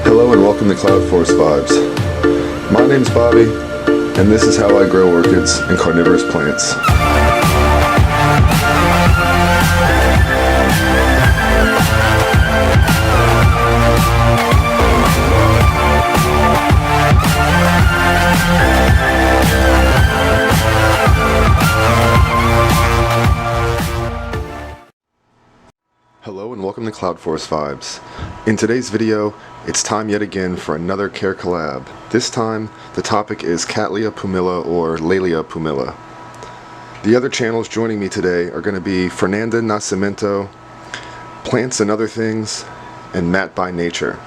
Hello and welcome to Cloud Forest Vibes. My name's Bobby, and this is how I grow orchids and carnivorous plants. Hello and welcome to Cloud Forest Vibes. In today's video, it's time yet again for another care collab. This time, the topic is Cattleya pumila or Laelia pumila. The other channels joining me today are going to be Fernanda, Nascimento, Plants and Other Things, and MattbyNature.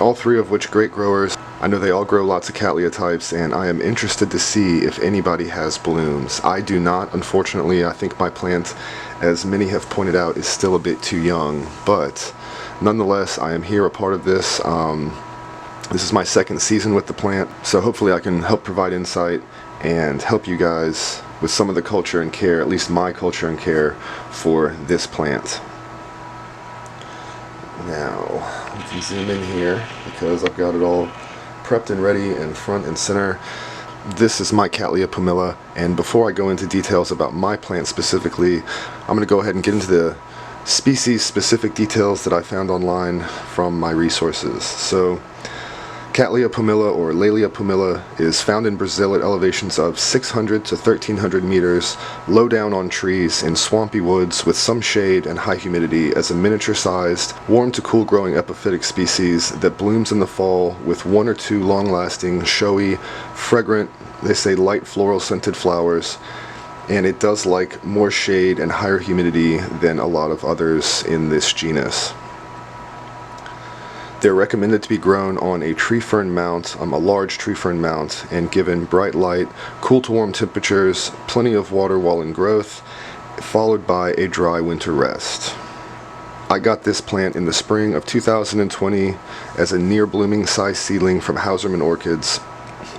All three of which great growers. I know they all grow lots of Cattleya types, and I am interested to see if anybody has blooms. I do not, unfortunately. I think my plant, as many have pointed out, is still a bit too young, but nonetheless, I am here a part of this. This is my second season with the plant, so hopefully I can help provide insight and help you guys with some of the culture and care, at least my culture and care, for this plant. Now, we can zoom in here because I've got it all prepped and ready and front and center. This is my Cattleya pumila, and before I go into details about my plant specifically, I'm going to go ahead and get into the species-specific details that I found online from my resources. So, Cattleya pumila or Laelia pumila is found in Brazil at elevations of 600 to 1300 meters, low down on trees in swampy woods with some shade and high humidity as a miniature-sized, warm to cool growing epiphytic species that blooms in the fall with one or two long-lasting, showy, fragrant, they say light floral scented flowers, and it does like more shade and higher humidity than a lot of others in this genus. They're recommended to be grown on a tree fern mount, a large tree fern mount, and given bright light, cool to warm temperatures, plenty of water while in growth, followed by a dry winter rest. I got this plant in the spring of 2020 as a near blooming size seedling from Hauserman Orchids.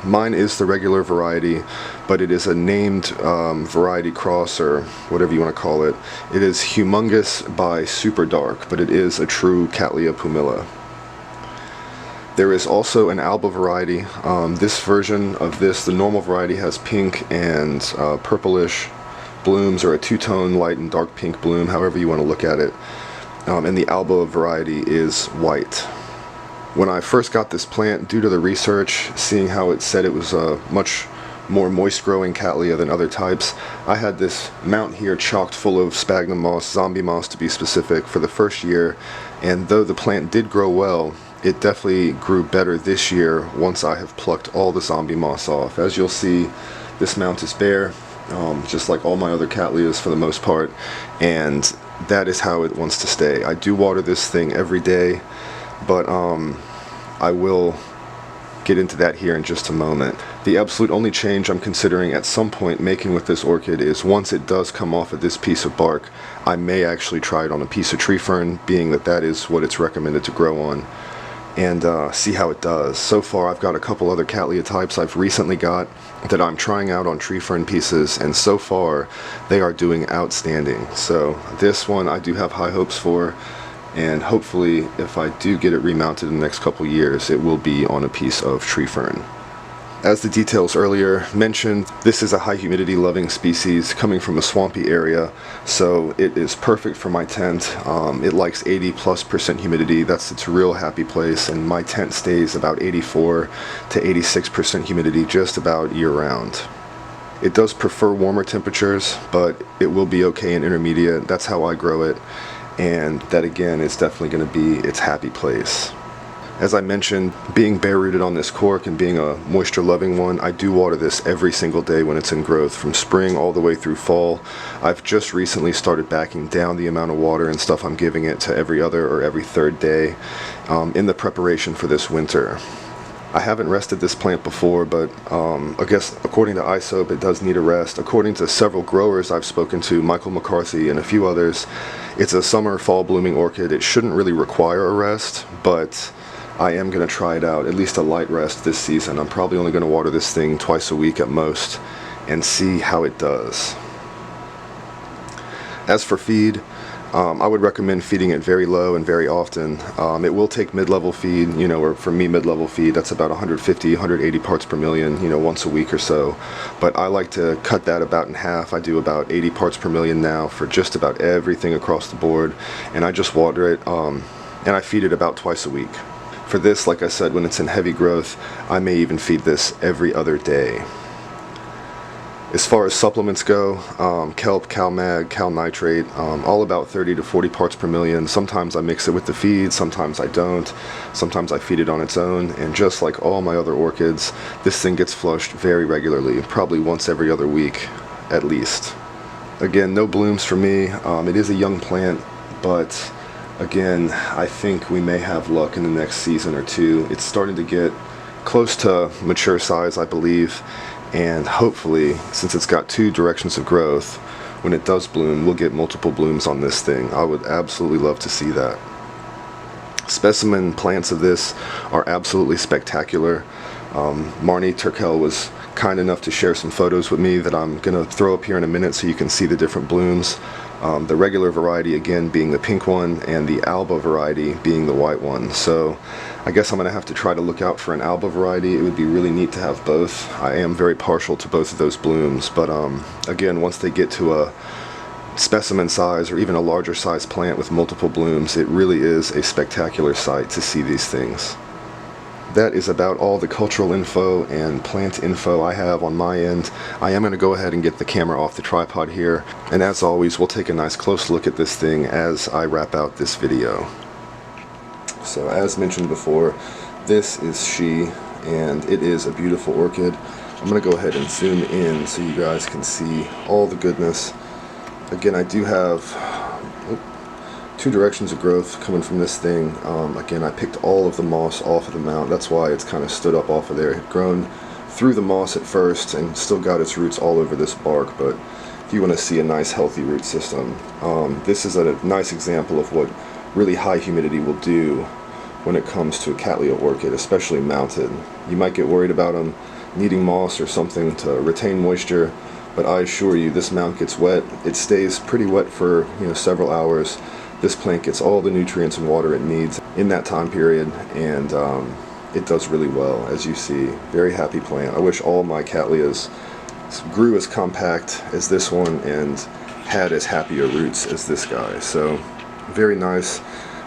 Mine is the regular variety, but it is a named variety cross, or whatever you want to call it. It is Humongous by Super Dark, but it is a true Cattleya pumila. There is also an alba variety. This version of this, the normal variety, has pink and purplish blooms, or a two-tone light and dark pink bloom, however you want to look at it. And the alba variety is white. When I first got this plant, due to the research, seeing how it said it was a much more moist growing Cattleya than other types, I had this mount here chocked full of sphagnum moss, zombie moss to be specific, for the first year, and though the plant did grow well, it definitely grew better this year once I have plucked all the zombie moss off. As you'll see, this mount is bare, just like all my other Cattleyas for the most part, and that is how it wants to stay. I do water this thing every day, but I will get into that here in just a moment. The absolute only change I'm considering at some point making with this orchid is once it does come off of this piece of bark, I may actually try it on a piece of tree fern, being that that is what it's recommended to grow on, and see how it does. So far I've got a couple other Cattleya types I've recently got that I'm trying out on tree fern pieces, and so far they are doing outstanding. So this one I do have high hopes for, and hopefully if I do get it remounted in the next couple years, it will be on a piece of tree fern. As the details earlier mentioned, this is a high humidity loving species coming from a swampy area, so it is perfect for my tent. It likes 80+% humidity. That's its real happy place, and my tent stays about 84 to 86% humidity just about year round. It does prefer warmer temperatures, but it will be okay in intermediate. That's how I grow it, and that again is definitely going to be its happy place. As I mentioned, being bare rooted on this cork and being a moisture loving one, I do water this every single day when it's in growth, from spring all the way through fall. I've just recently started backing down the amount of water and stuff I'm giving it to every other or every third day in the preparation for this winter. I haven't rested this plant before, but I guess according to ISOP it does need a rest. According to several growers I've spoken to, Michael McCarthy and a few others, it's a summer fall blooming orchid. It shouldn't really require a rest, but I am going to try it out, at least a light rest this season. I'm probably only going to water this thing twice a week at most and see how it does. As for feed, I would recommend feeding it very low and very often. It will take mid-level feed, or for me mid-level feed, that's about 150, 180 parts per million, once a week or so. But I like to cut that about in half. I do about 80 parts per million now for just about everything across the board. And I just water it, and I feed it about twice a week. For this, like I said, when it's in heavy growth, I may even feed this every other day. As far as supplements go, kelp, cal mag, cal nitrate, all about 30 to 40 parts per million. Sometimes I mix it with the feed, sometimes I don't. Sometimes I feed it on its own, and just like all my other orchids, this thing gets flushed very regularly, probably once every other week at least. Again, no blooms for me. It is a young plant, but again, I think we may have luck in the next season or two. It's starting to get close to mature size, I believe. And hopefully, since it's got 2 directions of growth, when it does bloom, we'll get multiple blooms on this thing. I would absolutely love to see that. Specimen plants of this are absolutely spectacular. Marnie Turkel was kind enough to share some photos with me that I'm going to throw up here in a minute so you can see the different blooms. The regular variety, again, being the pink one, and the Alba variety being the white one. So I guess I'm going to have to try to look out for an Alba variety. It would be really neat to have both. I am very partial to both of those blooms, but again, once they get to a specimen size or even a larger size plant with multiple blooms, it really is a spectacular sight to see these things. That is about all the cultural info and plant info I have on my end. I am going to go ahead and get the camera off the tripod here, and as always, we'll take a nice close look at this thing as I wrap out this video. So as mentioned before, this is she, and it is a beautiful orchid. I'm going to go ahead and zoom in so you guys can see all the goodness. Again, I do have 2 directions of growth coming from this thing. Again, I picked all of the moss off of the mount. That's why it's kind of stood up off of there. It had grown through the moss at first and still got its roots all over this bark, but if you want to see a nice healthy root system, this is a nice example of what really high humidity will do when it comes to a Cattleya orchid, especially mounted. You might get worried about them needing moss or something to retain moisture, but I assure you this mount gets wet. It stays pretty wet for several hours. This plant gets all the nutrients and water it needs in that time period, and it does really well, as you see. Very happy plant. I wish all my Cattleyas grew as compact as this one and had as happy a roots as this guy. So very nice.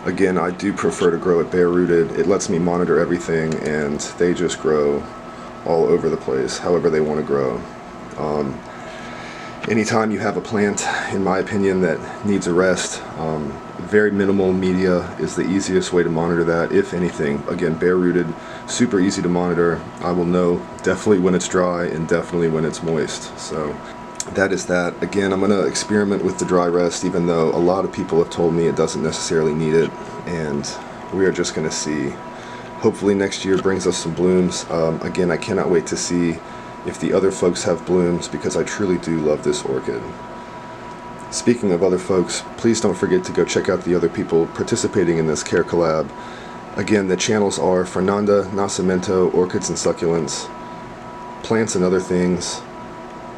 Again, I do prefer to grow it bare rooted. It lets me monitor everything, and they just grow all over the place however they want to grow. Anytime you have a plant, in my opinion, that needs a rest, very minimal media is the easiest way to monitor that, if anything. Again, bare rooted, super easy to monitor. I will know definitely when it's dry and definitely when it's moist. So that is that. Again, I'm going to experiment with the dry rest, even though a lot of people have told me it doesn't necessarily need it, and we are just going to see. Hopefully next year brings us some blooms. Again, I cannot wait to see if the other folks have blooms, because I truly do love this orchid. Speaking of other folks, please don't forget to go check out the other people participating in this care collab. Again, the channels are Fernanda, Nascimento, Orchids and Succulents, Plants and Other Things,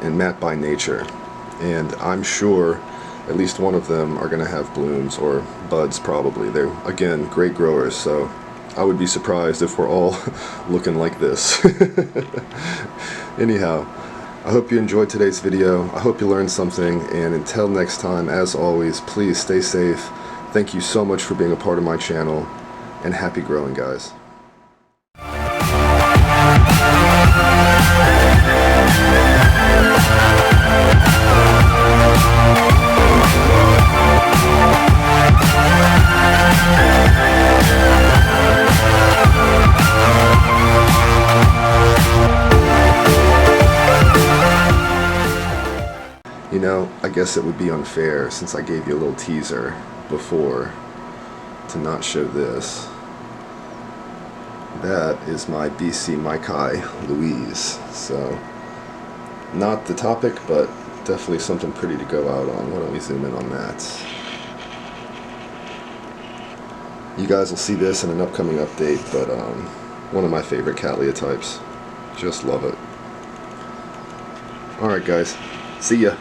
and MattbyNature. And I'm sure at least one of them are going to have blooms, or buds probably. They're, again, great growers, so I would be surprised if we're all looking like this. Anyhow, I hope you enjoyed today's video. I hope you learned something, and until next time, as always, please stay safe. Thank you so much for being a part of my channel, and happy growing, guys. You know, I guess it would be unfair, since I gave you a little teaser before, to not show this. That is my BC Maikai Louise. So, not the topic, but definitely something pretty to go out on. Why don't we zoom in on that? You guys will see this in an upcoming update, but one of my favorite Cattleya types. Just love it. Alright guys, see ya.